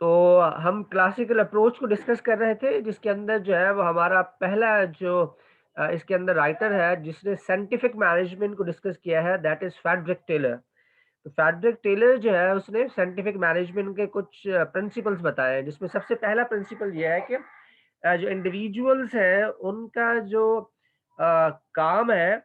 तो हम classical approach को डिस्कस कर रहे थे, जिसके अंदर जो है वो हमारा पहला जो इसके अंदर राइटर है जिसने साइंटिफिक मैनेजमेंट को डिस्कस किया है, दैट इज़ फ्रेडरिक टेलर। तो फ्रेडरिक टेलर जो है उसने साइंटिफिक मैनेजमेंट के कुछ प्रिंसिपल्स बताए हैं, जिसमें सबसे पहला प्रिंसिपल ये है कि जो इंडिविजुअल्स हैं उनका जो काम है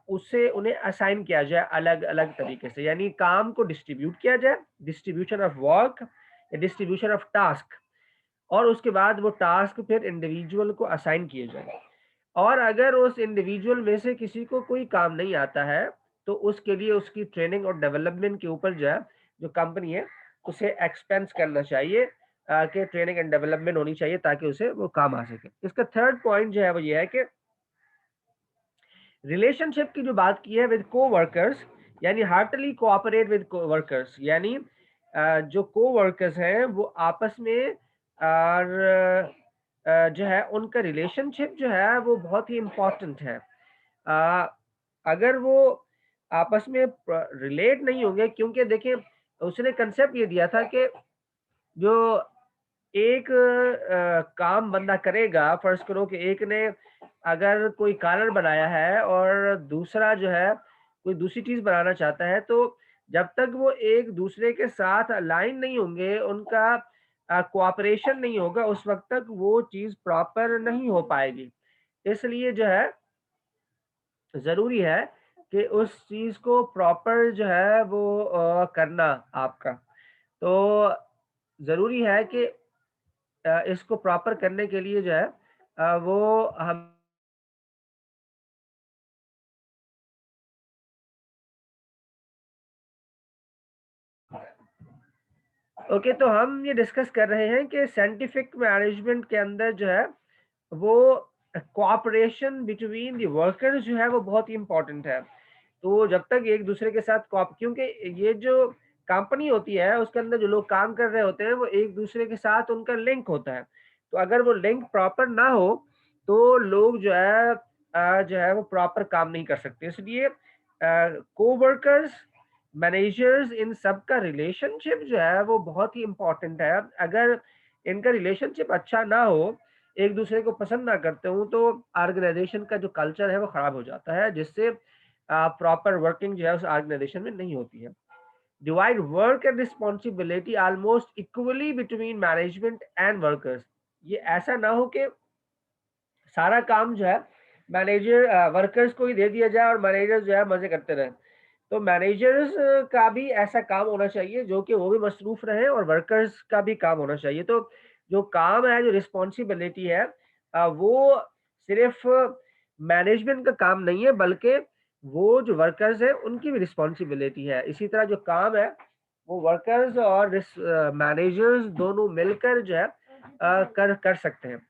उसे उन्हें असाइन किया जाए अलग-अलग तरीके से, यानी काम को डिस्ट्रीब्यूट किया जाए, डिस्ट्रीब्यूशन ऑफ वर्क या डिस्ट्रीब्यूशन ऑफ टास्क, और उसके बाद वो टास्क फिर इंडिविजुअल को असाइन किए जाएँ। और अगर उस इंडिविजुअल में से किसी को कोई काम नहीं आता है, तो उसके लिए उसकी ट्रेनिंग और डेवलपमेंट के ऊपर जो है, जो कंपनी है, उसे एक्सपेंस करना चाहिए कि ट्रेनिंग एंड डेवलपमेंट होनी चाहिए ताकि उसे वो काम आ सके। इसका थर्ड पॉइंट जो है वो ये है कि रिलेशनशिप की जो बात की है विद कोवर्कर्स, यानी हार्टली कोऑपरेट विद कोवर्कर्स, यानी जो कोवर्कर्स हैं वो आपस में और जो है उनका रिलेशनशिप जो है वो बहुत ही इम्पोर्टेंट है। अ, अगर वो आपस में रिलेट नहीं होंगे, क्योंकि देखिए उसने कंसेप्ट ये दिया था कि जो एक काम बंदा करेगा, फ़र्ज़ करो कि एक ने अगर कोई कारण बनाया है और दूसरा जो है कोई दूसरी चीज़ बनाना चाहता है, तो जब तक वो एक दूसरे के साथ अलाइन नहीं होंगे, उनका कोऑपरेशन नहीं होगा, उस वक़्त तक वो चीज़ प्रॉपर नहीं हो पाएगी। इसलिए जो है ज़रूरी है कि उस चीज़ को प्रॉपर जो है वो करना आपका। तो ज़रूरी है कि इसको प्रॉपर करने के लिए जो है वो हम ओके, तो हम ये डिस्कस कर रहे हैं कि साइंटिफिक मैनेजमेंट के अंदर जो है वो कोऑपरेशन बिटवीन द वर्कर्स जो है वो बहुत ही इम्पोर्टेंट है। तो जब तक एक दूसरे के साथ क्योंकि ये जो कंपनी होती है उसके अंदर जो लोग काम कर रहे होते हैं वो एक दूसरे के साथ उनका लिंक होता है। तो अगर वो लिंक प्रॉपर ना हो तो लोग जो है वो प्रॉपर काम नहीं कर सकते। इसलिए कोवर्कर्स, मैनेजर्स, इन सब का रिलेशनशिप जो है वो बहुत ही इम्पोर्टेंट है। अगर इनका रिलेशनशिप अच्छा ना हो, एक दूसरे को पसंद ना करते हों, तो ऑर्गेनाइजेशन का जो कल्चर है वो खराब हो जाता है, जिससे प्रॉपर वर्किंग जो है उस ऑर्गेनाइजेशन में नहीं होती है। Divide work and responsibility almost equally between management and workers. ये ऐसा ना हो कि सारा काम जो है मैनेजर वर्कर्स को ही दे दिया जाए और मैनेजर जो है मजे करते रहे। तो मैनेजर्स का भी ऐसा काम होना चाहिए जो कि वो भी मसरूफ रहे और वर्कर्स का भी काम होना चाहिए। तो जो काम है, जो रिस्पॉन्सिबिलिटी है, वो सिर्फ मैनेजमेंट का काम नहीं है, बल्कि वो जो वर्कर्स हैं उनकी भी रिस्पॉन्सिबिलिटी है। इसी तरह जो काम है वो वर्कर्स और मैनेजर्स दोनों मिलकर जो है कर कर सकते हैं।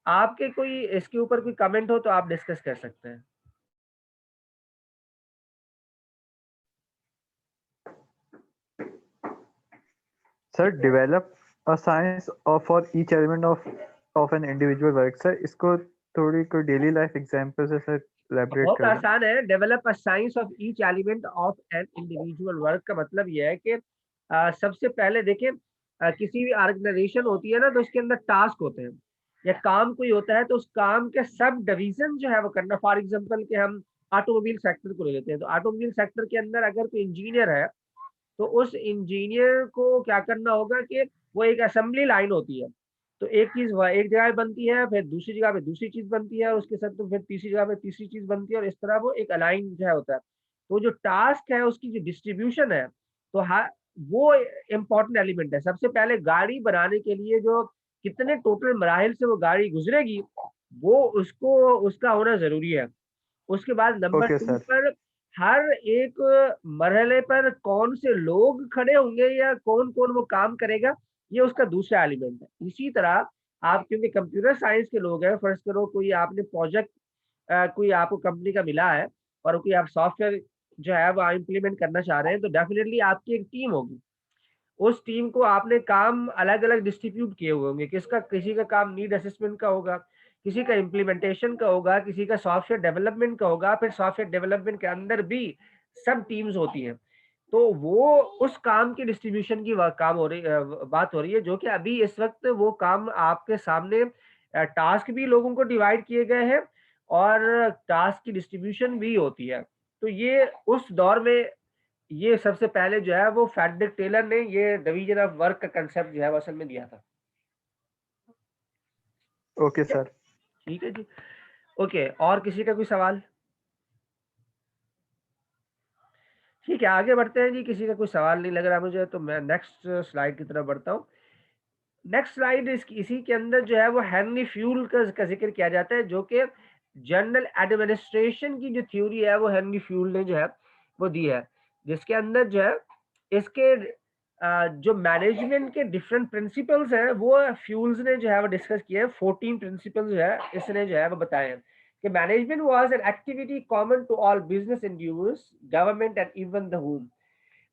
आपके कोई इसके ऊपर कोई कमेंट हो तो आप डिस्कस कर सकते हैं। Sir, develop a science for each element of an individual work. Sir, इसको थोड़ी कोई डेली लाइफ एग्जांपल से सर एलैबोरेट बहुत कर दें। आसान है। Develop a science of each element of an individual work का मतलब ये है कि सबसे पहले देखिए, किसी भी ऑर्गेनाइजेशन होती है ना, तो उसके अंदर टास्क होते हैं या काम कोई होता है, तो उस काम के सब डिवीजन जो है वो करना। फॉर एग्जांपल कि हम ऑटोमोबाइल सेक्टर को ले लेते हैं, तो ऑटोमोबाइल सेक्टर के अंदर अगर कोई इंजीनियर है, तो उस इंजीनियर को क्या करना होगा कि वो एक असेंबली लाइन होती है। तो एक चीज़ वह एक जगह पे बनती है, फिर दूसरी जगह पे दूसरी चीज़ बनती है, और उसके साथ तो फिर तीसरी जगह पे तीसरी चीज़ बनती है, और इस तरह वो एक अलाइन जो है होता है। तो जो टास्क है उसकी जो डिस्ट्रीब्यूशन है, तो वो इम्पोर्टेंट एलिमेंट है। सबसे पहले गाड़ी बनाने के लिए जो कितने टोटल मराहिल से वो गाड़ी गुजरेगी, वो उसको उसका होना ज़रूरी है। उसके बाद नंबर ओके 2 सर। पर हर एक मरहले पर कौन से लोग खड़े होंगे या कौन-कौन वो काम करेगा, ये उसका दूसरा एलिमेंट है। इसी तरह आप क्योंकि कंप्यूटर साइंस के लोग हैं, फ़र्ज़ करो कोई आपने प्रोजेक्ट कोई आपको कंपनी का मिला है और कोई आप सॉफ्टवेयर जो है वो इम्प्लीमेंट करना चाह रहे हैं, तो डेफ़िनिटली आपकी एक टीम होगी। उस टीम को आपने काम अलग-अलग डिस्ट्रीब्यूट किए हुए होंगे। किसी का काम नीड असेसमेंट का होगा, किसी का इम्प्लीमेंटेशन का होगा, किसी का सॉफ्टवेयर डेवलपमेंट का होगा, फिर सॉफ्टवेयर डेवलपमेंट के अंदर भी सब टीम्स होती हैं। तो वो उस काम की डिस्ट्रीब्यूशन की काम हो रही बात हो रही है, जो कि अभी इस वक्त वो काम आपके सामने टास्क भी लोगों को डिवाइड किए गए हैं और टास्क की डिस्ट्रीब्यूशन भी होती है। तो ये उस दौर में ये सबसे पहले जो है वो फ्रेडरिक टेलर ने ये डिवीजन ऑफ वर्क का कंसेप्ट जो है वो असल में दिया था। ओके ठीक है, सर। ठीक है जी। ओके, और किसी का कोई सवाल? ठीक है, आगे बढ़ते हैं जी। किसी का कोई सवाल नहीं लग रहा मुझे, तो मैं नेक्स्ट स्लाइड की तरफ बढ़ता हूँ। नेक्स्ट स्लाइड इसी के अंदर जो है वो हेनरी फ्यूल का जिक्र किया जाता है, जो कि जनरल एडमिनिस्ट्रेशन की जो थ्योरी है वो हेनरी फ्यूल ने जो है वो दी है, जिसके अंदर जो है इसके जो मैनेजमेंट के डिफरेंट प्रिंसिपल्स हैं वो फ्यूल्स ने जो है वो डिस्कस किए हैं। 14 प्रिंसिपल्स जो है इसने जो है वो बताए हैं कि management was an activity common to all business individuals, government and even the home.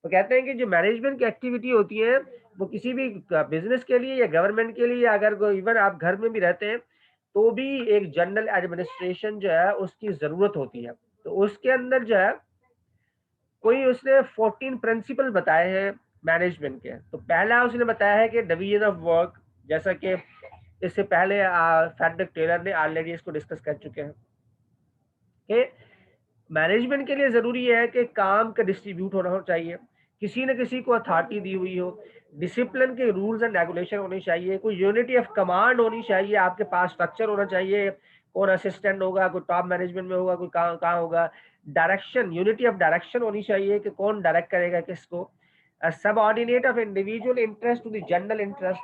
वो कहते हैं कि जो मैनेजमेंट की एक्टिविटी होती है वो किसी भी बिजनेस के लिए या गवर्नमेंट के लिए, अगर इवन आप घर में भी रहते हैं तो भी एक जनरल एडमिनिस्ट्रेशन जो है उसकी जरूरत होती है। तो उसके अंदर जो है कोई उसने 14 प्रिंसिपल बताए हैं मैनेजमेंट के। तो पहला उसने बताया है कि डिवीजन ऑफ वर्क, जैसा कि इससे पहले फ्रेडरिक टेलर ने ऑलरेडी इसको डिस्कस कर चुके हैं कि मैनेजमेंट के लिए ज़रूरी है कि काम का डिस्ट्रीब्यूट होना चाहिए, किसी न किसी को अथॉरिटी दी हुई हो, डिसिप्लिन के रूल्स एंड रेगुलेशन होने चाहिए, कोई यूनिटी ऑफ कमांड होनी चाहिए, आपके पास स्ट्रक्चर होना चाहिए, कौन असिस्टेंट होगा, कोई टॉप मैनेजमेंट में होगा, कोई कहाँ कहाँ होगा, डायरेक्शन, यूनिटी ऑफ डायरेक्शन होनी चाहिए कि कौन डायरेक्ट करेगा किसको, subordinate of individual interest to the general interest,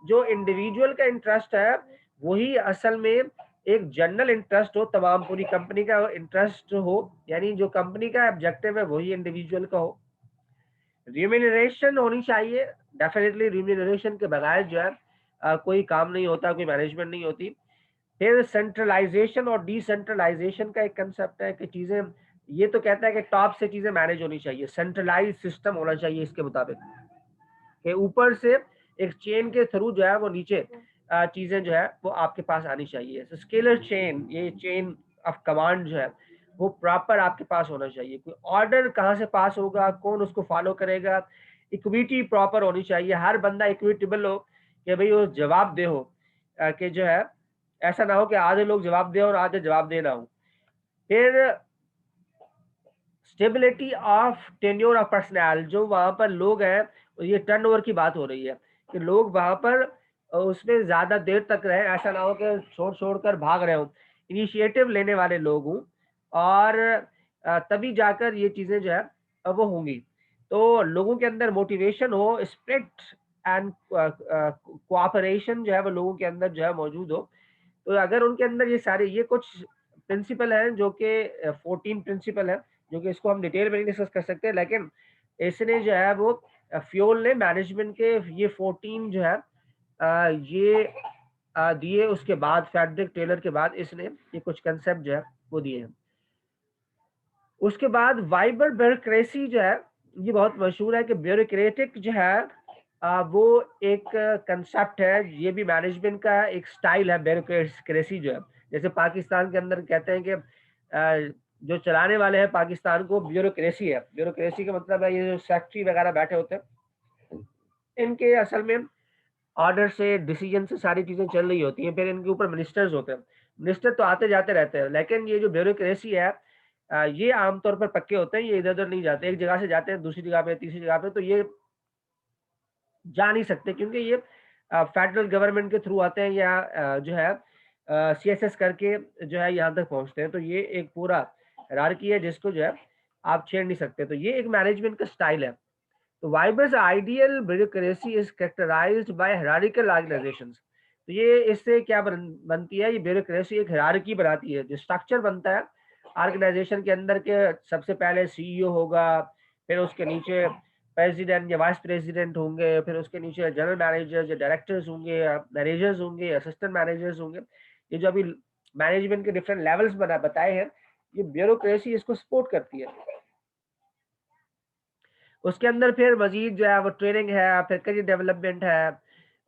जो इंडिविजुअल का इंटरेस्ट है वही असल में एक जनरल इंटरेस्ट हो, तमाम पूरी कंपनी का इंटरेस्ट हो, यानी जो कंपनी का ऑब्जेक्टिव है वही इंडिविजुअल का हो। रिम्यूनरेशन होनी चाहिए, डेफिनेटली रिम्यूनरेशन के बगैर जो है कोई काम नहीं होता, कोई मैनेजमेंट नहीं होती। फिर सेंट्रलाइजेशन और डिसेंट्रलाइजेशन का एक कंसेप्ट है कि चीजें, ये तो कहता है कि टॉप से चीजें मैनेज होनी चाहिए, सेंट्रलाइज सिस्टम होना चाहिए इसके मुताबिक, कि ऊपर से एक चेन के थ्रू जो है वो नीचे चीजें जो है वो आपके पास आनी चाहिए। स्केलर चेन, ये चेन ऑफ कमांड जो है वो प्रॉपर आपके पास होना चाहिए। कोई ऑर्डर कहाँ से पास होगा, कौन उसको फॉलो करेगा, इक्विटी प्रॉपर होनी चाहिए, हर बंदा इक्विटेबल हो, कि भाई वो जवाब दे हो, कि जो है ऐसा ना हो कि आधे लोग जवाब दे और आधे जवाब दे ना हो। फिर stability of tenure of personal, जो वहाँ पर लोग हैं, ये टर्नओवर की बात हो रही है कि लोग वहाँ पर उसमें ज़्यादा देर तक रहें, ऐसा ना हो कि छोड़ छोड़ कर भाग रहे हों, इनिशिएटिव लेने वाले लोग हों, और तभी जाकर ये चीज़ें जो है वो होंगी। तो लोगों के अंदर मोटिवेशन हो, स्पिरिट एंड कोऑपरेशन जो है वो लोगों के अंदर जो है मौजूद हो। तो अगर उनके अंदर ये सारे, ये कुछ प्रिंसिपल हैं जो कि 14 प्रिंसिपल हैं, जो कि इसको हम डिटेल में नहीं डिस्कस कर सकते, लेकिन इसने जो है वो फ्यूल ने मैनेजमेंट के ये 14 जो है ये दिए। उसके बाद फ्रेडरिक टेलर के बाद इसने ये कुछ कंसेप्ट जो है वो दिए हैं। उसके बाद वाइबर ब्यूरोक्रेसी जो है ये बहुत मशहूर है, कि ब्यूरोक्रेटिक जो है वो एक कंसेप्ट है, ये भी मैनेजमेंट का एक स्टाइल है ब्यूरोक्रेसी जो है। जैसे पाकिस्तान के अंदर कहते हैं कि जो चलाने वाले हैं पाकिस्तान को, ब्यूरोक्रेसी है। ब्यूरोक्रेसी का मतलब है ये जो सेक्रेटरी वगैरह बैठे होते हैं, इनके असल में ऑर्डर से, डिसीजन से सारी चीजें चल रही होती हैं। फिर इनके ऊपर मिनिस्टर्स होते हैं, मिनिस्टर तो आते जाते रहते हैं, लेकिन ये जो ब्यूरोक्रेसी है ये आमतौर पर पक्के होते हैं, ये इधर उधर नहीं जाते, एक जगह से जाते हैं दूसरी जगह पे, तीसरी जगह पे, तो ये जा नहीं सकते, क्योंकि ये फेडरल गवर्नमेंट के थ्रू आते हैं, या जो है सीएसएस करके जो है यहाँ तक पहुँचते हैं। तो ये एक पूरा हायरार्की है जिसको जो है आप छेड़ नहीं सकते। तो ये एक मैनेजमेंट का स्टाइल है। तो Weber's ideal bureaucracy is characterised by hierarchical organisations. तो ये इससे क्या बनती है, ये ब्यूरोक्रेसी एक हायरार्की बनाती है, जो स्ट्रक्चर बनता है ऑर्गेनाइजेशन के अंदर के। सबसे पहले सीईओ होगा, फिर उसके नीचे प्रेसिडेंट या वाइस प्रेसिडेंट होंगे, फिर उसके नीचे जनरल मैनेजर्स या डायरेक्टर्स होंगे, या मैनेजर्स होंगे, असिस्टेंट मैनेजर्स होंगे। ये जो अभी मैनेजमेंट के डिफरेंट लेवल्स बताए हैं, ये ब्यूरोक्रेसी इसको सपोर्ट करती है। उसके अंदर फिर मजीद जो है वो ट्रेनिंग है, फिर करियर डेवलपमेंट है,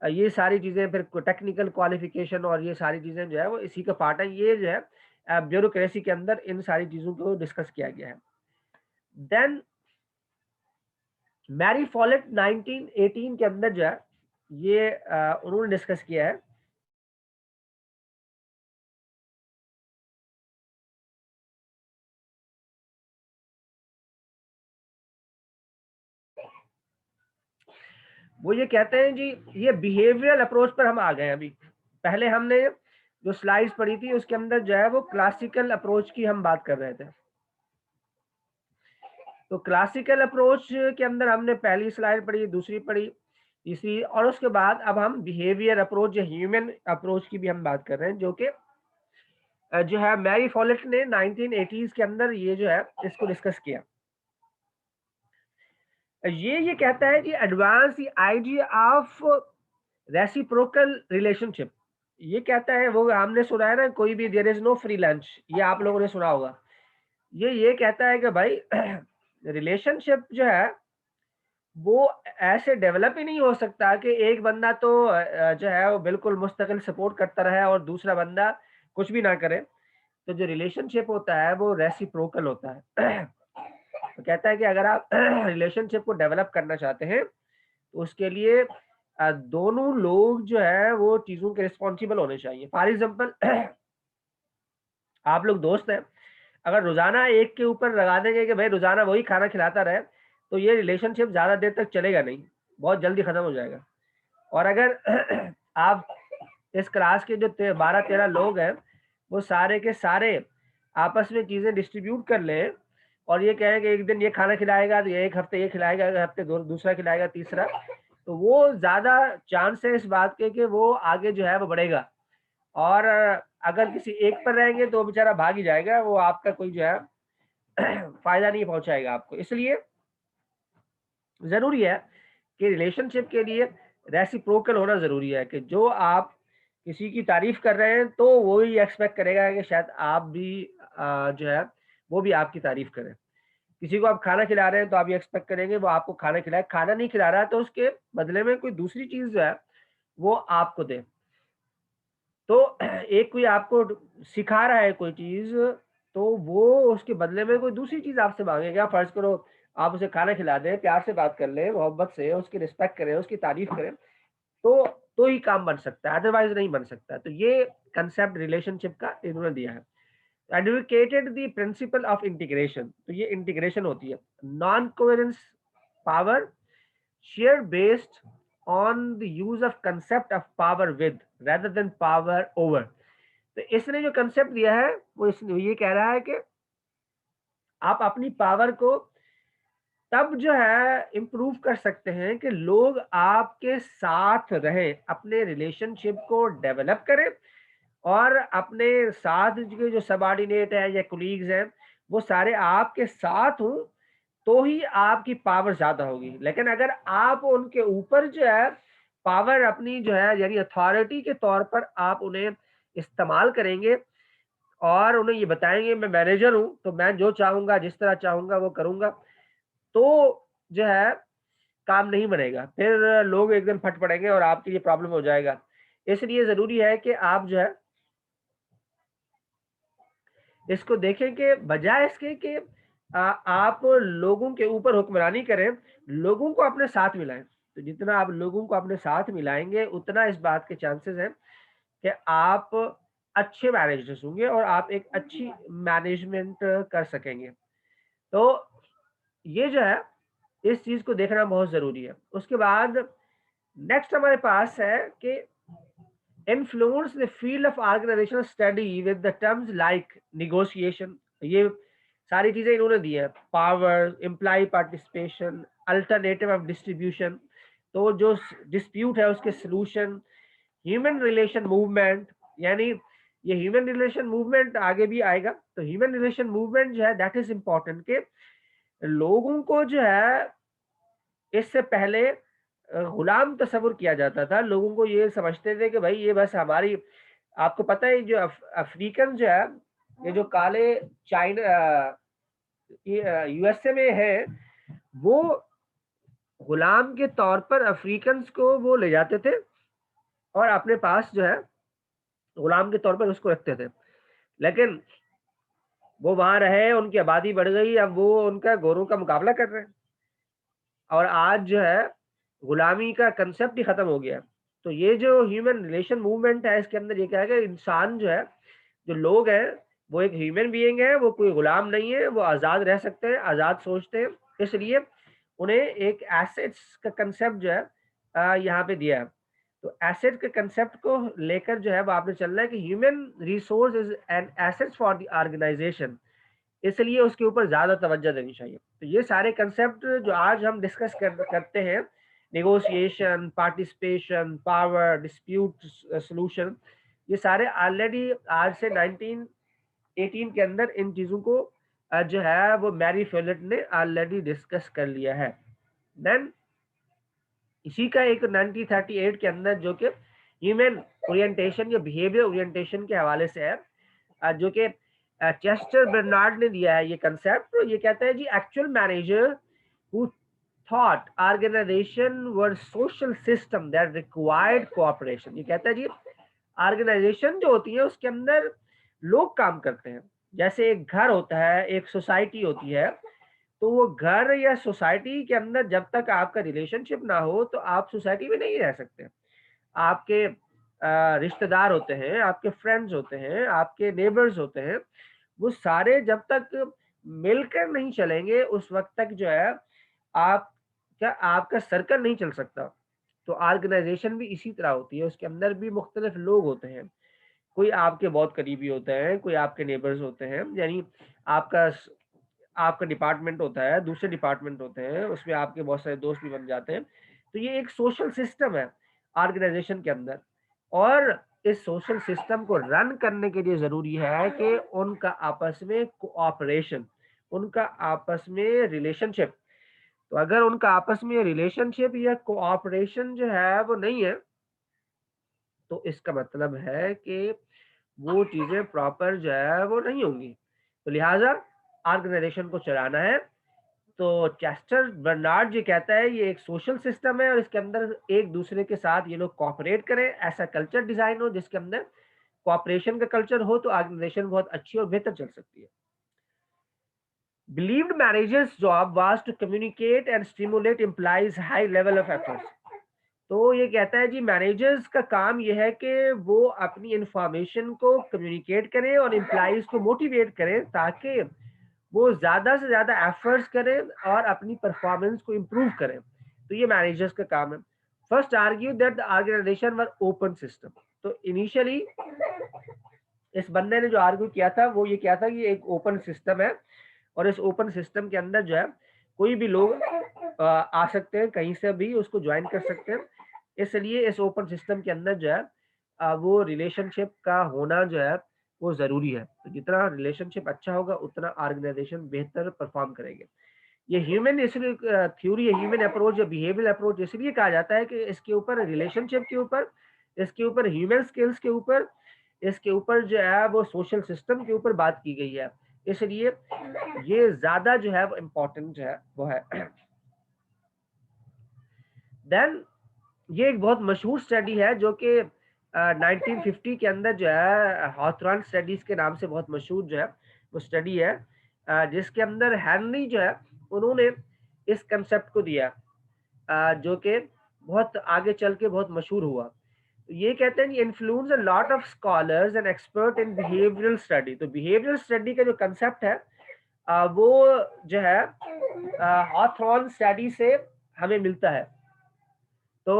ये सारी चीज़ें, फिर टेक्निकल क्वालिफिकेशन, और ये सारी चीज़ें जो है वो इसी का पार्ट है। ये जो है ब्यूरोक्रेसी के अंदर इन सारी चीज़ों को डिस्कस किया गया है। देन मैरी फॉलेट 1918 के अंदर जो है ये उन्होंने डिस्कस किया है। वो ये कहते हैं जी, ये बिहेवियरल अप्रोच पर हम आ गए हैं अभी। पहले हमने जो स्लाइड्स पढ़ी थी उसके अंदर जो है वो क्लासिकल अप्रोच की हम बात कर रहे थे। तो क्लासिकल अप्रोच के अंदर हमने पहली स्लाइड पढ़ी, दूसरी पढ़ी, तीसरी, और उसके बाद अब हम बिहेवियर अप्रोच या ह्यूमन अप्रोच की भी हम बात कर रहे हैं, जो कि जो है मैरी फॉलेट ने 1980s के अंदर ये जो है इसको डिस्कस किया। ये कहता है कि advance the idea of reciprocal relationship. ये कहता है, वो हमने सुना है ना, कोई भी there is no free lunch, ये आप लोगों ने सुना होगा। ये कहता है कि भाई रिलेशनशिप जो है वो ऐसे डेवलप ही नहीं हो सकता कि एक बंदा तो जो है वो बिल्कुल मुस्तकिल सपोर्ट करता रहे और दूसरा बंदा कुछ भी ना करे। तो जो रिलेशनशिप होता है वो रेसिप्रोकल होता है। तो कहता है कि अगर आप रिलेशनशिप को डेवलप करना चाहते हैं तो उसके लिए दोनों लोग जो है वो चीज़ों के रिस्पॉन्सिबल होने चाहिए। फॉर एग्जाम्पल आप लोग दोस्त हैं, अगर रोज़ाना एक के ऊपर लगा देंगे कि भाई रोज़ाना वही खाना खिलाता रहे, तो ये रिलेशनशिप ज़्यादा देर तक चलेगा नहीं, बहुत जल्दी ख़त्म हो जाएगा। और अगर आप इस क्लास के जो 12-13 लोग हैं, वो सारे के सारे आपस में चीज़ें डिस्ट्रीब्यूट कर लें और ये कहें कि एक दिन ये खाना खिलाएगा, तो एक हफ्ते ये खिलाएगा, अगले हफ्ते दूसरा खिलाएगा, तीसरा, तो वो ज़्यादा चांस है इस बात के कि वो आगे जो है वो बढ़ेगा। और अगर किसी एक पर रहेंगे तो वो बेचारा भाग ही जाएगा, वो आपका कोई जो है फ़ायदा नहीं पहुँचाएगा आपको। इसलिए ज़रूरी है कि रिलेशनशिप के लिए रेसिप्रोकल होना ज़रूरी है, कि जो आप किसी की तारीफ़ कर रहे हैं तो वो ही एक्सपेक्ट करेगा कि शायद आप भी जो है वो भी आपकी तारीफ़ करें। किसी को आप खाना खिला रहे हैं तो आप ये एक्सपेक्ट करेंगे वो आपको खाना खिलाए, खाना नहीं खिला रहा है तो उसके बदले में कोई दूसरी चीज़ जो है वो आपको दे। तो एक कोई आपको सिखा रहा है कोई चीज़, तो वो उसके बदले में कोई दूसरी चीज़ आपसे माँगेगा। फ़र्ज़ करो आप उसे खाना खिला दें, प्यार से बात कर लें, मोहब्बत से उसकी रिस्पेक्ट करें, उसकी तारीफ़ करें, तो ही काम बन सकता है, अदरवाइज़ नहीं बन सकता। तो ये कांसेप्ट रिलेशनशिप का इन्होंने दिया है। Advocated the principle of integration, तो ये इंटीग्रेशन होती है। Non कोवेरेंस power share based on the use of concept of power with rather than power over। तो इसने जो कंसेप्ट दिया है वो ये कह रहा है कि आप अपनी पावर को तब जो है इम्प्रूव कर सकते हैं कि लोग आपके साथ रहें, अपने रिलेशनशिप को डेवलप करें और अपने साथ के जो सबऑर्डिनेट है या कोलीग्स हैं वो सारे आपके साथ हों, तो ही आपकी पावर ज़्यादा होगी। लेकिन अगर आप उनके ऊपर जो है पावर अपनी जो है यानी अथॉरिटी के तौर पर आप उन्हें इस्तेमाल करेंगे और उन्हें ये बताएँगे मैं मैनेजर हूँ, तो मैं जो चाहूँगा, जिस तरह चाहूँगा वो करूँगा, तो जो है काम नहीं बनेगा। फिर लोग एकदम फट पड़ेंगे और आपके लिए प्रॉब्लम हो जाएगा। इसलिए ज़रूरी है कि आप जो है इसको देखें कि बजाय इसके कि आप लोगों के ऊपर हुक्मरानी करें, लोगों को अपने साथ मिलाएँ। तो जितना आप लोगों को अपने साथ मिलाएँगे, उतना इस बात के चांसेज़ हैं कि आप अच्छे मैनेजर्स होंगे और आप एक अच्छी मैनेजमेंट कर सकेंगे। तो ये जो है, इस चीज़ को देखना बहुत ज़रूरी है। उसके बाद नेक्स्ट हमारे पास है कि influence the field of organizational study with the terms like negotiation। ये सारी चीजें इन्होंने दी है। Power, employ participation, alternative of distribution, तो जो डिस्प्यूट है उसके सॉल्यूशन, ह्यूमन रिलेशन मूवमेंट, यानी ये ह्यूमन रिलेशन मूवमेंट आगे भी आएगा। तो ह्यूमन रिलेशन मूवमेंट जो है दैट इज इम्पोर्टेंट कि लोगों को जो है इससे पहले गुलाम तस्वुर किया जाता था। लोगों को ये समझते थे कि भाई ये बस हमारी, आपको पता है जो अफ्रीकन जो है, ये जो काले चाइना ये यूएसए में है, वो गुलाम के तौर पर अफ्रीकन्स को वो ले जाते थे और अपने पास जो है गुलाम के तौर पर उसको रखते थे। लेकिन वो वहां रहे, उनकी आबादी बढ़ गई, अब वो उनका गोरों का मुकाबला कर रहे हैं। और आज जो है गुलामी का कंसेप्ट ही खत्म हो गया है। तो ये जो ह्यूमन रिलेशन मूवमेंट है, इसके अंदर ये क्या है कि इंसान जो है, जो लोग हैं, वो एक ह्यूमन बीइंग है, वो कोई गुलाम नहीं है, वो आज़ाद रह सकते हैं, आज़ाद सोचते हैं। इसलिए उन्हें एक एसेट्स का कंसेप्ट जो है यहाँ पे दिया है। तो एसेट के कंसेप्ट को लेकर जो है वो आपने चलना है कि human resource is an asset for the organisation, इसलिए उसके ऊपर ज़्यादा तवज्जो देनी चाहिए। तो ये सारे कंसेप्ट जो आज हम डिस्कस करते हैं, negotiation, participation, power, dispute solution, ये सारे ऑलरेडी आज से 1918 के अंदर इन चीज़ों को जो है वो मैरी फोलेट ने ऑलरेडी डिस्कस कर लिया है। देन इसी का एक 1938 के अंदर जो कि ह्यूमन ओरिएंटेशन या बिहेवियर ओरिएंटेशन के हवाले से है, जो कि चेस्टर बर्नार्ड ने दिया है ये कंसेप्ट। तो ये कहता है जी, actual manager who thought organisation were social system that required cooperation. ये कहता है जी, ऑर्गेनाइजेशन जो होती है उसके अंदर लोग काम करते हैं। जैसे एक घर होता है, एक सोसाइटी होती है, तो वो घर या सोसाइटी के अंदर जब तक आपका रिलेशनशिप ना हो तो आप सोसाइटी में नहीं रह सकते। आपके रिश्तेदार होते हैं, आपके फ्रेंड्स होते हैं, आपके नेबर्स होते हैं, वो सारे जब तक मिलकर नहीं चलेंगे उस वक़्त तक जो है आपका सर्कल नहीं चल सकता। तो ऑर्गेनाइज़ेशन भी इसी तरह होती है, उसके अंदर भी मुख्तलिफ लोग होते हैं। कोई आपके बहुत करीबी होते हैं, कोई आपके नेबर्स होते हैं, यानी आपका स आपका डिपार्टमेंट होता है, दूसरे डिपार्टमेंट होते हैं, उसमें आपके बहुत सारे दोस्त भी बन जाते हैं। तो ये एक सोशल सिस्टम है ऑर्गेनाइज़ेशन के अंदर, और इस सोशल सिस्टम को रन करने के लिए ज़रूरी है कि उनका आपस में कोऑपरेशन, उनका आपस में रिलेशनशिप। तो अगर उनका आपस में रिलेशनशिप या कोऑपरेशन जो है वो नहीं है, तो इसका मतलब है कि वो चीज़ें प्रॉपर जो है वो नहीं होंगी। तो लिहाज़ा ऑर्गेनाइज़ेशन को चलाना है, तो चेस्टर बर्नार्ड जी कहता है ये एक सोशल सिस्टम है और इसके अंदर एक दूसरे के साथ ये लोग कोऑपरेट करें, ऐसा कल्चर डिज़ाइन हो जिसके अंदर कोऑपरेशन का कल्चर हो, तो ऑर्गेनाइज़ेशन बहुत अच्छी और बेहतर चल सकती है। Believed managers' job was to communicate and stimulate implies high level of efforts. तो ये कहता है जी, मैनेजर्स का काम ये है कि वो अपनी इंफॉर्मेशन को कम्युनिकेट करें और एम्प्लॉइज को मोटिवेट करें ताकि वो ज़्यादा से ज़्यादा एफर्ट्स करें और अपनी परफॉर्मेंस को इम्प्रूव करें। तो ये मैनेजर्स का काम है। First argue that the organisation were open system. तो इनिशियली इस बंदे ने जो आर्ग्यू किया था वो ये किया था कि एक ओपन सिस्टम है और इस ओपन सिस्टम के अंदर जो है कोई भी लोग आ सकते हैं, कहीं से भी उसको ज्वाइन कर सकते हैं। इसलिए इस ओपन सिस्टम के अंदर जो है वो रिलेशनशिप का होना जो है वो ज़रूरी है। तो जितना रिलेशनशिप अच्छा होगा उतना ऑर्गेनाइजेशन बेहतर परफॉर्म करेंगे। ये ह्यूमन इसलिए थ्योरी है, ह्यूमन अप्रोच या बिहेवियरल अप्रोच इसलिए कहा जाता है कि इसके ऊपर रिलेशनशिप के ऊपर, इसके ऊपर ह्यूमन स्किल्स के ऊपर, इसके ऊपर जो है वो सोशल सिस्टम के ऊपर बात की गई है। इसलिए ये ज़्यादा जो है वो इम्पोर्टेंट जो है वो है। देन ये एक बहुत मशहूर स्टडी है जो कि 1950 के अंदर जो है हॉथरॉन स्टडीज़ के नाम से बहुत मशहूर जो है वो स्टडी है, जिसके अंदर हेनरी जो है उन्होंने इस कंसेप्ट को दिया, जो कि बहुत आगे चल के बहुत मशहूर हुआ। तो ये कहते हैं influence a lot of scholars and expert in behavioural study. तो बिहेवियरल स्टडी का जो कंसेप्ट है वो जो है हॉथरॉन स्टडी से हमें मिलता है। तो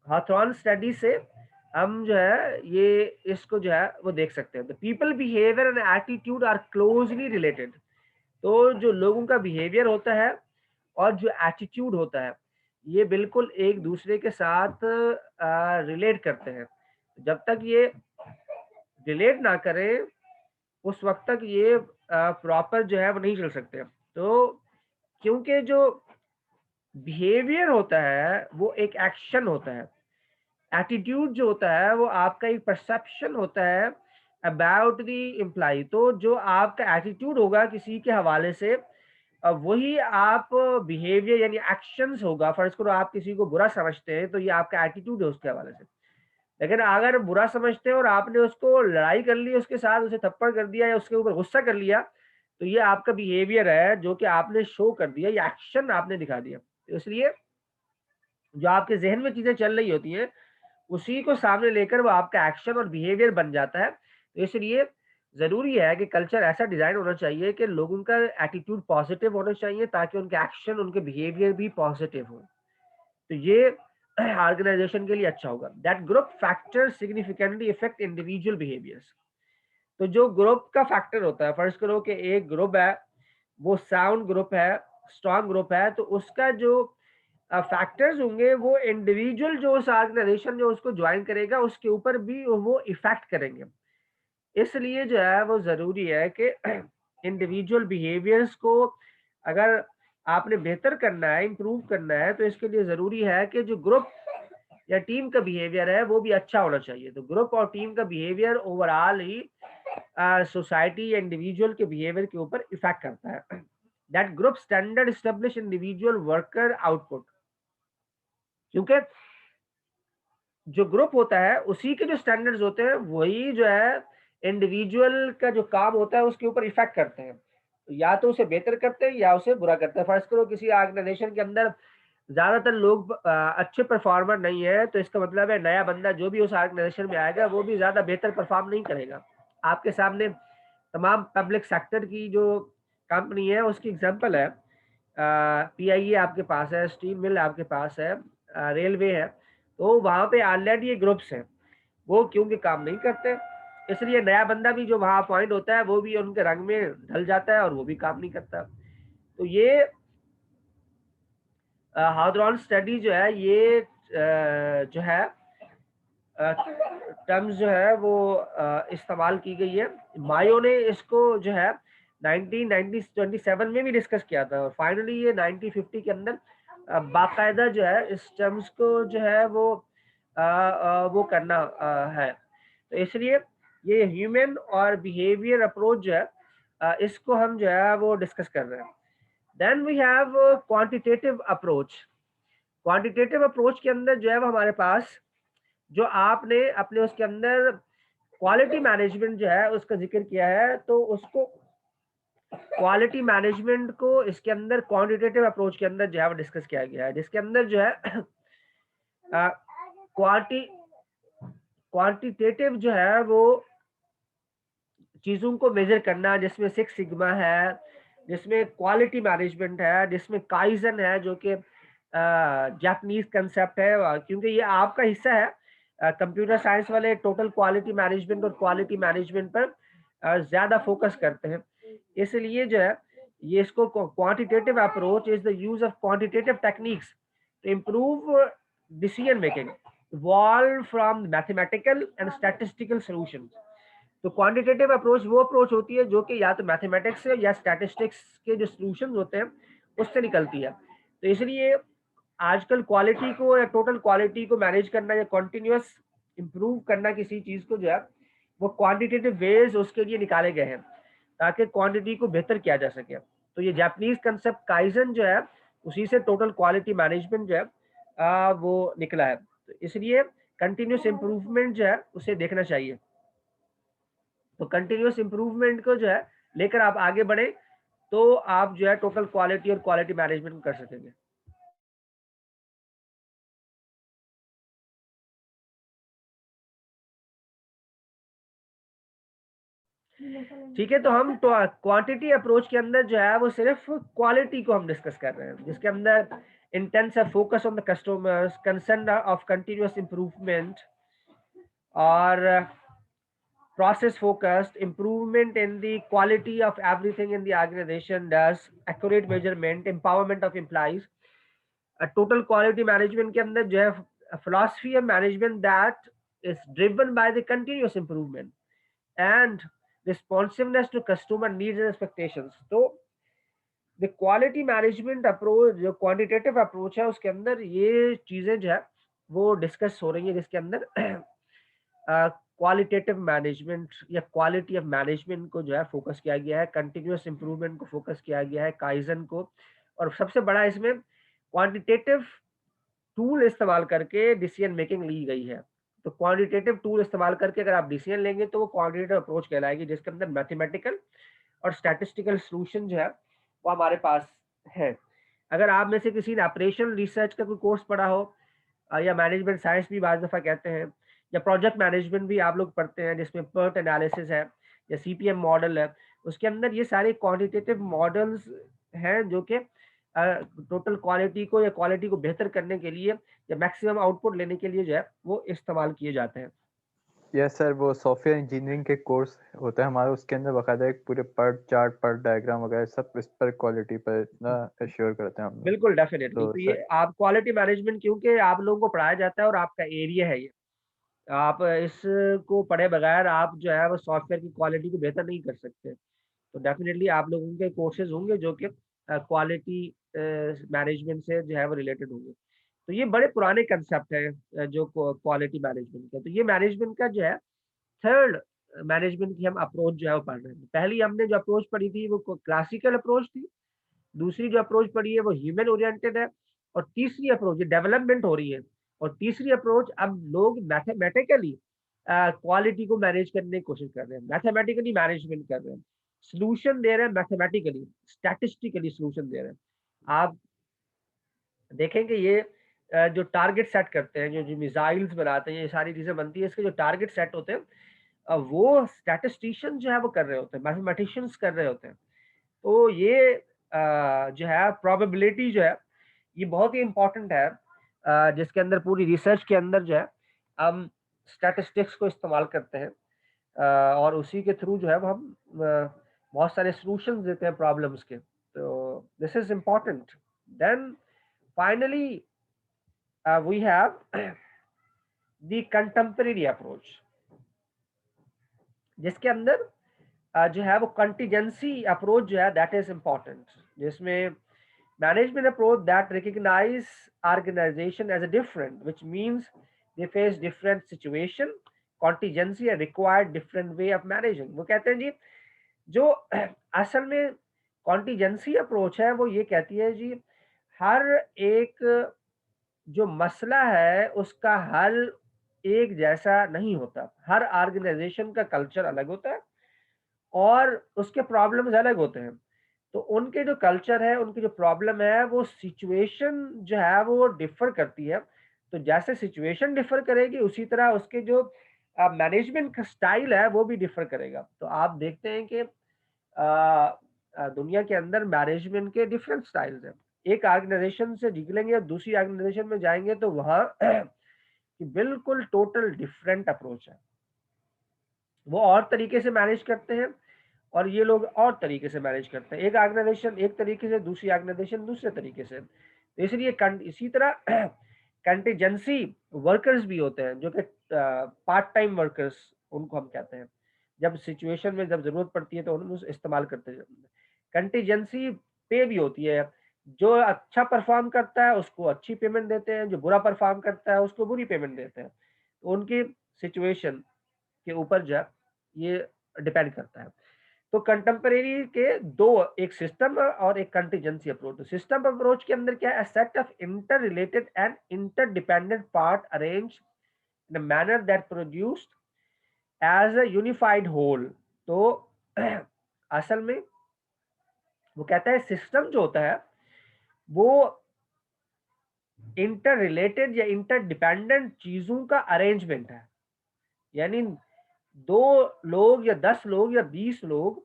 हॉथरॉन स्टडी से हम जो है ये इसको जो है वो देख सकते हैं। The people behaviour and attitude are closely related. तो जो लोगों का बिहेवियर होता है और जो एटीट्यूड होता है, ये बिल्कुल एक दूसरे के साथ रिलेट करते हैं। जब तक ये रिलेट ना करें उस वक्त तक ये प्रॉपर जो है वो नहीं चल सकते। तो क्योंकि जो बिहेवियर होता है वो एक एक्शन होता है, एटीट्यूड जो होता है वो आपका एक परसेप्शन होता है अबाउट द एम्प्लॉय। तो जो आपका एटीट्यूड होगा किसी के हवाले से, वही आप बिहेवियर यानी एक्शंस होगा। फर्ज करो आप किसी को बुरा समझते हैं तो ये आपका एटीट्यूड है उसके हवाले से। लेकिन अगर बुरा समझते हैं और आपने उसको लड़ाई कर ली उसके साथ, उसे थप्पड़ कर दिया या उसके ऊपर गुस्सा कर लिया, तो ये आपका बिहेवियर है जो कि आपने शो कर दिया, ये एक्शन आपने दिखा दिया। तो इसलिए जो आपके ज़हन में चीज़ें चल रही होती हैं, उसी को सामने लेकर वो आपका एक्शन और बिहेवियर बन जाता है। तो इसलिए ज़रूरी है कि कल्चर ऐसा डिज़ाइन होना चाहिए कि लोगों का एटीट्यूड पॉज़िटिव होना चाहिए, ताकि उनके एक्शन, उनके बिहेवियर भी पॉज़िटिव हो। तो ये ऑर्गेनाइज़ेशन के लिए अच्छा होगा। That group factor significantly effect individual behaviours. तो जो ग्रुप का फैक्टर होता है, फर्ज करो कि एक ग्रुप है, वो साउंड ग्रुप है, स्ट्रॉन्ग ग्रुप है, तो उसका जो फैक्टर्स होंगे वो इंडिविजुअल जो उस ऑर्गेनाइजेशन जो उसको ज्वाइन करेगा उसके ऊपर भी वो इफेक्ट करेंगे। इसलिए जो है वो ज़रूरी है कि इंडिविजुअल बिहेवियर्स को अगर आपने बेहतर करना है, इम्प्रूव करना है, तो इसके लिए ज़रूरी है कि जो ग्रुप या टीम का बिहेवियर है वो भी अच्छा होना चाहिए। तो ग्रुप और टीम का बिहेवियर ओवरऑल ही सोसाइटी या इंडिविजुअल के बिहेवियर के ऊपर इफेक्ट करता है। That group standard establish individual worker output. क्योंकि जो ग्रुप होता है उसी के जो स्टैंडर्ड्स होते हैं वही जो है इंडिविजुअल का जो काम होता है उसके ऊपर इफेक्ट करते हैं। या तो उसे बेहतर करते हैं या उसे बुरा करते हैं। फर्ज करो किसी ऑर्गेनाइजेशन के अंदर ज्यादातर लोग अच्छे परफॉर्मर नहीं है, तो इसका मतलब है नया बंदा जो भी उस ऑर्गेनाइजेशन में आएगा वो भी ज्यादा बेहतर परफॉर्म नहीं करेगा। आपके सामने तमाम पब्लिक सेक्टर की जो कंपनी है उसकी एग्जांपल है। पीआईए आपके पास है, स्टील मिल आपके पास है, रेलवे है। तो वहाँ पे ऑलरेडी ये ग्रुप्स हैं, वो क्योंकि काम नहीं करते, इसलिए नया बंदा भी जो वहाँ अपॉइंट होता है वो भी उनके रंग में ढल जाता है और वो भी काम नहीं करता। तो ये हाउद्रॉन स्टडी जो है ये जो है टर्म्स जो है वो इस्तेमाल की गई है। मायो ने इसको जो है 1927 में भी डिस्कस किया था और फाइनली ये 1950 के अंदर बाकायदा जो है इस टर्म्स को जो है वो करना है। तो इसलिए ये ह्यूमन और बिहेवियर अप्रोच जो है इसको हम जो है वो डिस्कस कर रहे हैं। Then we have quantitative approach. Quantitative approach के अंदर जो है वो हमारे पास जो आपने अपने उसके अंदर क्वालिटी मैनेजमेंट जो है उसका जिक्र किया है, तो उसको क्वालिटी मैनेजमेंट को इसके अंदर क्वांटिटेटिव अप्रोच के अंदर जो है वो डिस्कस किया गया है, जिसके अंदर जो है क्वांटी क्वांटिटेटिव जो है वो चीज़ों को मेजर करना, जिसमें सिक्स सिग्मा है, जिसमें क्वालिटी मैनेजमेंट है, जिसमें काइजन है जो कि जापानीज कंसेप्ट है, क्योंकि ये आपका हिस्सा है। कंप्यूटर साइंस वाले टोटल क्वालिटी मैनेजमेंट और क्वालिटी मैनेजमेंट पर ज़्यादा फोकस करते हैं। इसलिए जो है ये इसको quantitative approach is the use of quantitative techniques to improve decision making, evolve from mathematical and statistical solutions. तो क्वांटिटेटिव अप्रोच वो अप्रोच होती है जो कि या तो मैथमेटिक्स से या स्टैटिस्टिक्स के जो सॉल्यूशंस होते हैं उससे निकलती है। तो इसलिए आजकल क्वालिटी को या टोटल क्वालिटी को मैनेज करना या कॉन्टिन्यूअस इंप्रूव करना किसी चीज को जो है वो क्वांटिटेटिव वेज उसके लिए निकाले गए हैं ताकि क्वांटिटी को बेहतर किया जा सके। तो ये जापानीज कंसेप्ट काइजन जो है उसी से टोटल क्वालिटी मैनेजमेंट जो है वो निकला है। तो इसलिए कंटिन्यूअस इंप्रूवमेंट जो है उसे देखना चाहिए। तो कंटिन्यूअस इंप्रूवमेंट को जो है लेकर आप आगे बढ़े तो आप जो है टोटल क्वालिटी और क्वालिटी मैनेजमेंट कर सकेंगे। ठीक है, तो हम तो क्वांटिटी अप्रोच के अंदर जो है वो सिर्फ क्वालिटी को हम डिस्कस कर रहे हैं, जिसके अंदर intense focus on the customers, concern of continuous improvement और process focused improvement in the quality of everything in the organization, does accurate measurement, empowerment of employees। Total quality management के अंदर जो है philosophy of management that is driven by the continuous improvement and responsiveness to customer needs and expectations. तो the quality management approach जो quantitative approach है उसके अंदर ये चीजें जो है वो डिस्कस हो रही है, जिसके अंदर क्वालिटेटिव मैनेजमेंट या क्वालिटी ऑफ मैनेजमेंट को जो है फोकस किया गया है, कंटिन्यूअस इंप्रूवमेंट को फोकस किया गया है, काइजन को, और सबसे बड़ा इसमें क्वांटिटेटिव टूल इस्तेमाल करके डिसीजन मेकिंग ली गई है। तो क्वांटिटेटिव टूल इस्तेमाल करके अगर आप डिसीजन लेंगे तो वो क्वांटिटेटिव अप्रोच कहलाएगी, जिसके अंदर मैथमेटिकल और स्टैटिस्टिकल सॉल्यूशन जो है वो हमारे पास है। अगर आप में से किसी ने ऑपरेशनल रिसर्च का कोई कोर्स पढ़ा हो या मैनेजमेंट साइंस भी बाज़ दफ़ा कहते हैं, या प्रोजेक्ट मैनेजमेंट भी आप लोग पढ़ते हैं जिसमें PERT एनालिसिस है या CPM मॉडल है, उसके अंदर ये सारे क्वांटिटेटिव मॉडल्स हैं जो कि टोटल क्वालिटी को या क्वालिटी को बेहतर करने के लिए या मैक्सिमम आउटपुट लेने के लिए जो है वो इस्तेमाल किए जाते हैं। यस सर, वो सॉफ्टवेयर इंजीनियरिंग के कोर्स होता है हमारा, उसके अंदर बाकायदा एक पूरे पर्ट चार्ट, पर्ट डायग्राम वगैरह सब इस पर क्वालिटी पर इतना एश्योर करते हैं हम लोग। बिल्कुल डेफ़िनिटली, तो तो ये सर आप क्वालिटी मैनेजमेंट क्योंकि आप लोगों को पढ़ाया जाता है और आपका एरिया है ये। आप इसको पढ़े बगैर आप जो है वो सॉफ्टवेयर की क्वालिटी को बेहतर नहीं कर सकते। तो डेफ़िनिटली आप लोगों के कोर्सेज़ होंगे जो कि क्वालिटी मैनेजमेंट से जो है वो रिलेटेड होंगे। तो ये बड़े पुराने कांसेप्ट हैं जो क्वालिटी मैनेजमेंट का। तो ये मैनेजमेंट का जो है थर्ड मैनेजमेंट की हम अप्रोच जो है वो पढ़ रहे हैं। पहली हमने जो अप्रोच पढ़ी थी वो क्लासिकल अप्रोच थी। दूसरी जो अप्रोच पढ़ी है वो ह्यूमन ओरिएंटेड है और तीसरी अप्रोच ये डेवलपमेंट हो रही है और तीसरी अप्रोच अब लोग मैथमेटिकली क्वालिटी को मैनेज करने की कोशिश कर रहे हैं, मैथमेटिकली मैनेजमेंट कर रहे हैं, सॉल्यूशन दे रहे हैं मैथमेटिकली, स्टैटिस्टिकली सॉल्यूशन दे रहे हैं। आप देखेंगे ये जो टारगेट सेट करते हैं, जो मिसाइल्स बनाते हैं, ये सारी चीज़ें बनती है, इसके जो टारगेट सेट होते हैं वो स्टैटिस्टिशियन जो है वो कर रहे होते हैं, मैथमेटिशियंस कर रहे होते हैं। तो ये जो है प्रोबेबिलिटी जो है, ये बहुत ही इम्पोर्टेंट है जिसके अंदर पूरी रिसर्च के अंदर जो है हम स्टैटिस्टिक्स को इस्तेमाल करते हैं और उसी के थ्रू जो है वो हम बहुत सारे सॉल्यूशंस देते हैं प्रॉब्लम्स के। तो this is important. Then finally we have the contemporary approach जिसके अंदर जो है वो कंटीजेंसी अप्रोच जो है दैट इज़ इम्पोर्टेंट, जिसमें management approach that recognize organization as a different, which means they face different situation, contingency and require different way of managing। वो कहते हैं जी जो असल में contingency approach है वो ये कहती है जी हर एक जो मसला है उसका हल एक जैसा नहीं होता। हर ऑर्गेनाइजेशन का कल्चर अलग होता है और उसके प्रॉब्लम्स अलग होते हैं। तो उनके जो कल्चर है, उनकी जो प्रॉब्लम है, वो सिचुएशन जो है वो डिफ़र करती है। तो जैसे सिचुएशन डिफ़र करेगी उसी तरह उसके जो मैनेजमेंट का स्टाइल है वो भी डिफ़र करेगा। तो आप देखते हैं कि दुनिया के अंदर मैनेजमेंट के डिफरेंट स्टाइल्स हैं। एक ऑर्गेनाइजेशन से निकलेंगे और दूसरी ऑर्गेनाइजेशन में जाएँगे तो वहाँ कि बिल्कुल टोटल डिफरेंट अप्रोच है। वो और तरीके से मैनेज करते हैं और ये लोग और तरीके से मैनेज करते हैं। एक ऑर्गेनाइजेशन एक तरीके से, दूसरी ऑर्गेनाइजेशन दूसरे तरीके से। तो इसलिए इसी तरह कंटीजेंसी वर्कर्स भी होते हैं जो कि पार्ट टाइम वर्कर्स उनको हम कहते हैं। जब सिचुएशन में जब ज़रूरत पड़ती है तो उनको इस्तेमाल करते हैं। कंटीजेंसी पे भी होती है, जो अच्छा परफ़ॉर्म करता है उसको अच्छी पेमेंट देते हैं, जो बुरा परफ़ॉर्म करता है उसको बुरी पेमेंट देते हैं। तो उनकी सिचुएशन के ऊपर जो है ये डिपेंड करता है। तो कंटेम्परेरी के 2 एक सिस्टम और एक कंटीजेंसी अप्रोच। तो सिस्टम अप्रोच के अंदर क्या है? A set of inter related and interdependent part arranged in a manner that produced as a unified whole. तो असल में वो कहता है सिस्टम जो होता है वो इंटर रिलेटेड या इंटरडिपेंडेंट चीज़ों का अरेंजमेंट है। यानी 2 लोग या 10 लोग या 20 लोग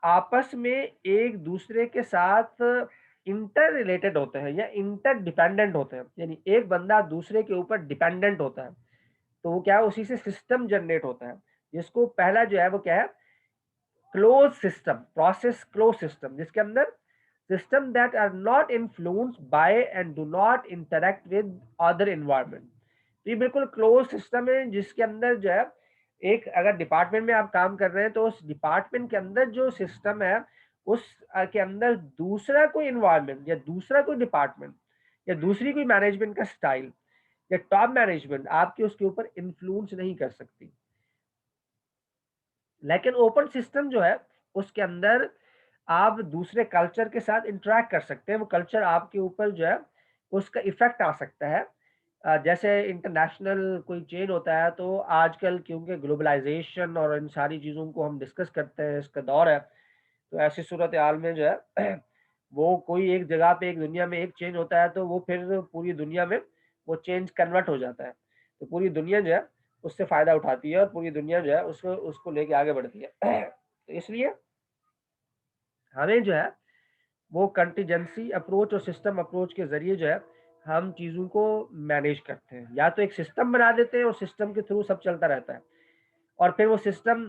आपस में एक दूसरे के साथ इंटर रिलेटेड होते हैं या इंटर डिपेंडेंट होते हैं। यानी एक बंदा दूसरे के ऊपर डिपेंडेंट होता है। तो वो क्या है उसी से सिस्टम जनरेट होता है। जिसको पहला जो है वो क्या है close system, process close system जिसके अंदर system that are not influenced by and do not interact with other environment. तो ये बिल्कुल क्लोज सिस्टम है जिसके अंदर जो है एक अगर डिपार्टमेंट में आप काम कर रहे हैं तो उस डिपार्टमेंट के अंदर जो सिस्टम है उस के अंदर दूसरा कोई एनवायरनमेंट या दूसरा कोई डिपार्टमेंट या दूसरी कोई मैनेजमेंट का स्टाइल या टॉप मैनेजमेंट आपके उसके ऊपर इन्फ्लुएंस नहीं कर सकती। लेकिन ओपन सिस्टम जो है उसके अंदर आप दूसरे कल्चर के साथ इंटरैक्ट कर सकते हैं। वो कल्चर आपके ऊपर जो है उसका इफ़ेक्ट आ सकता है। जैसे इंटरनेशनल कोई चेन होता है तो आजकल क्योंकि ग्लोबलाइज़ेशन और इन सारी चीज़ों को हम डिस्कस करते हैं, इसका दौर है। तो ऐसी सूरत हाल में जो है वो कोई एक जगह पे एक दुनिया में एक चेंज होता है तो वो फिर पूरी दुनिया में वो चेंज कन्वर्ट हो जाता है। तो पूरी दुनिया जो है उससे फ़ायदा उठाती है और पूरी दुनिया जो है उसको उसको लेके आगे बढ़ती है। तो इसलिए हमें जो है वो कंटीजेंसी अप्रोच और सिस्टम अप्रोच के ज़रिए जो है हम चीज़ों को मैनेज करते हैं। या तो एक सिस्टम बना देते हैं और सिस्टम के थ्रू सब चलता रहता है और फिर वो सिस्टम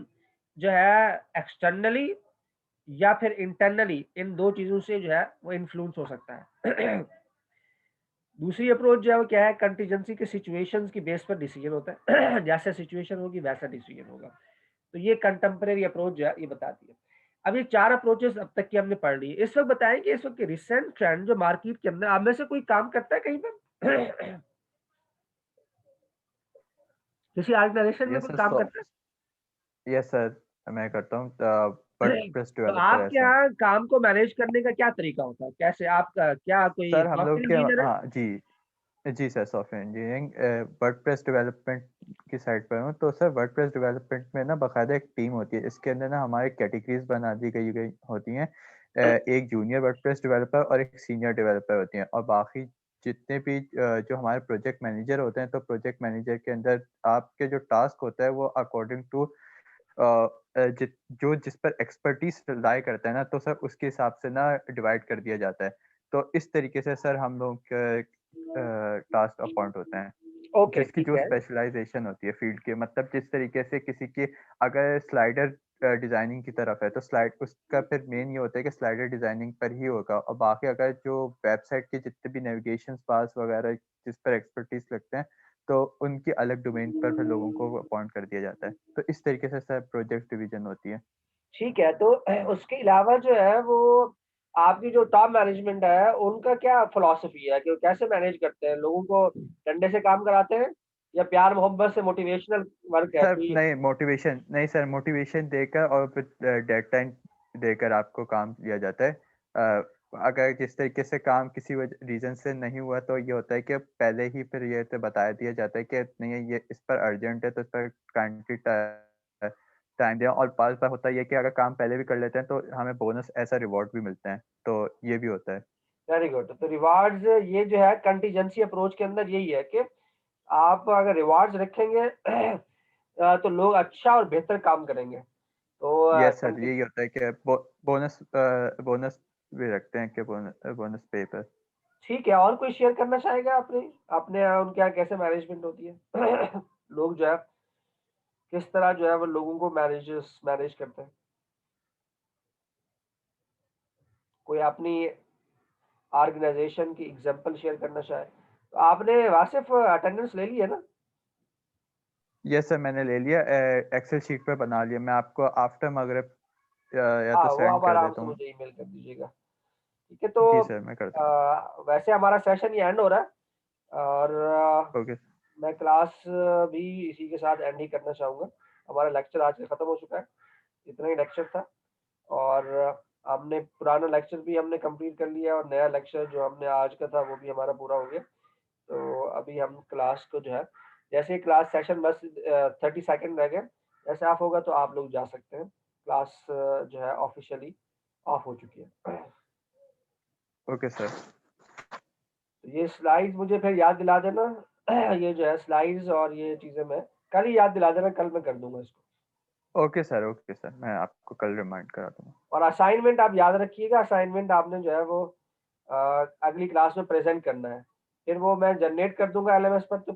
जो है एक्सटर्नली या फिर इंटरनली इन 2 चीज़ों से जो है वो इन्फ्लुएंस हो सकता है। दूसरी अप्रोच जो है वो क्या है कंटीजेंसी के सिचुएशंस की बेस पर डिसीजन होता है। जैसा सिचुएशन होगी वैसा डिसीजन होगा। तो ये कंटेम्परेरी अप्रोच जो है ये बताती है। अब ये 4 अप्रोचेस अब तक की हमने पढ़ ली है। इस वक़्त बताएँ कि इस वक़्त के रिसेंट ट्रेंड जो मार्केट के अंदर आप में से कोई काम करता है कहीं पे? किसी ऑर्गनाइज़ेशन में यस कोई सर, काम करता है? यस सर, मैं करता हूँ वर्डप्रेस तो डेवलपर आपके ऐसा हूँ। यहाँ काम को मैनेज करने का क्या तरीका होता है? कैसे आपका क्या कोई सर हम लोग सॉफ्टवेयर के, इंजीनियर है? हाँ जी, जी sir, software engineering WordPress development की साइड पर हूँ। तो सर वर्डप्रेस डेवलपमेंट में ना बाकायदा एक टीम होती है। इसके अंदर ना हमारी कैटेगरीज बना दी गई होती हैं। एक जूनियर वर्डप्रेस डेवलपर और एक सीनियर डेवलपर होती हैं, और बाकी जितने भी जो हमारे प्रोजेक्ट मैनेजर होते हैं, तो प्रोजेक्ट मैनेजर के अंदर आपके जो टास्क होता है वो अकॉर्डिंग टू जो जिस पर एक्सपर्टीज लाई करता है ना, तो सर उसके हिसाब से ना डिवाइड कर दिया जाता है। तो इस तरीके से सर हम लोग के टास्क अपॉइंट होते हैं, ओके, जिसकी ठीक जो है। स्पेशलाइजेशन होती है फील्ड के, मतलब जिस तरीके से किसी की अगर स्लाइडर डिजाइनिंग की तरफ है, तो स्लाइड उसका फिर मेन ये होता है कि स्लाइडर डिजाइनिंग पर ही होगा, और बाकी अगर जो वेबसाइट के जितने भी नेविगेशन पास वगैरह जिस पर एक्सपर्टीज लगते हैं, तो उनकी अलग डोमेन पर फिर लोगों को अपॉइंट कर दिया जाता है। तो इस तरीके से सर प्रोजेक्ट डिवीजन होती है। ठीक है, तो उसके अलावा जो है वो आपकी जो टॉप मैनेजमेंट है, उनका क्या फिलॉसफी है कि वो कैसे मैनेज करते हैं? लोगों को डंडे से काम कराते हैं या प्यार-मोहब्बत से मोटिवेशनल वर्क है सर कि नहीं, मोटिवेशन नहीं सर, मोटिवेशन देकर और फिर डेडलाइन देकर आपको काम दिया जाता है। अगर जिस तरीके से काम किसी रीजन से नहीं हुआ, तो ये होता है कि पहले ही फिर ये तो बता दिया जाता है कि नहीं, ये इस पर अर्जेंट है, तो इस पर काइंडली टाइम दें। और बार बार होता है ये कि अगर काम पहले भी कर लेते हैं तो हमें बोनस ऐसा रिवॉर्ड भी मिलते हैं, तो ये भी होता है। Very good. तो रिवार्ड्स ये जो है कंटीजेंसी अप्रोच के अंदर यही है कि आप अगर रिवार्ड्स रखेंगे तो लोग अच्छा और बेहतर काम करेंगे। तो यस सर, कंटी यही होता है कि बोनस बोनस भी रखते हैं कि बोनस पे पर। ठीक है, और कोई शेयर करना चाहेगा अपनी अपने यहाँ उनके यहाँ कैसे मैनेजमेंट होती है? लोग जो है किस तरह जो है वो लोगों को मैनेज करते हैं? कोई अपनी ऑर्गेनाइज़ेशन की एग्ज़ाम्पल शेयर करना चाहे? तो आपने वासिफ़ अटेंडेंस ले ली है ना? यस सर, मैंने ले लिया, एक्सेल शीट पे बना लिया। मैं आपको आफ्टर मगरिब या हाँ, तो वो सेंड आप कर आराम देता से हूँ। मुझे ईमेल कर दीजिएगा। ठीक है, तो जी सर, मैं कर दूँगा। वैसे हमारा सेशन ये एंड हो रहा है और ओके। मैं क्लास भी इसी के साथ एंड ही करना चाहूँगा। हमारा लेक्चर आज का ख़त्म हो चुका है। इतना ही लेक्चर था और हमने पुराना लेक्चर भी हमने कंप्लीट कर लिया और नया लेक्चर जो हमने आज का था वो भी हमारा पूरा हो गया। तो अभी हम क्लास को जो है जैसे ही क्लास सेशन बस 30 सेकंड रह गए, जैसे ऑफ होगा तो आप लोग जा सकते हैं। क्लास जो है ऑफ़िशियली ऑफ हो चुकी है। Okay sir. तो ये स्लाइड्स मुझे फिर याद दिला देना। ये जो है स्लाइड्स और ये चीज़ें मैं कल ही याद दिला देना, कल मैं कर दूँगा इसको। ओके सर, मैं आपको कल रिमाइंड करा दूँगा। और असाइनमेंट आप याद रखिएगा, असाइनमेंट आपने जो है वो अगली क्लास में प्रेज़ेंट करना है। फिर वो मैं जनरेट कर दूँगा एलएमएस पर तो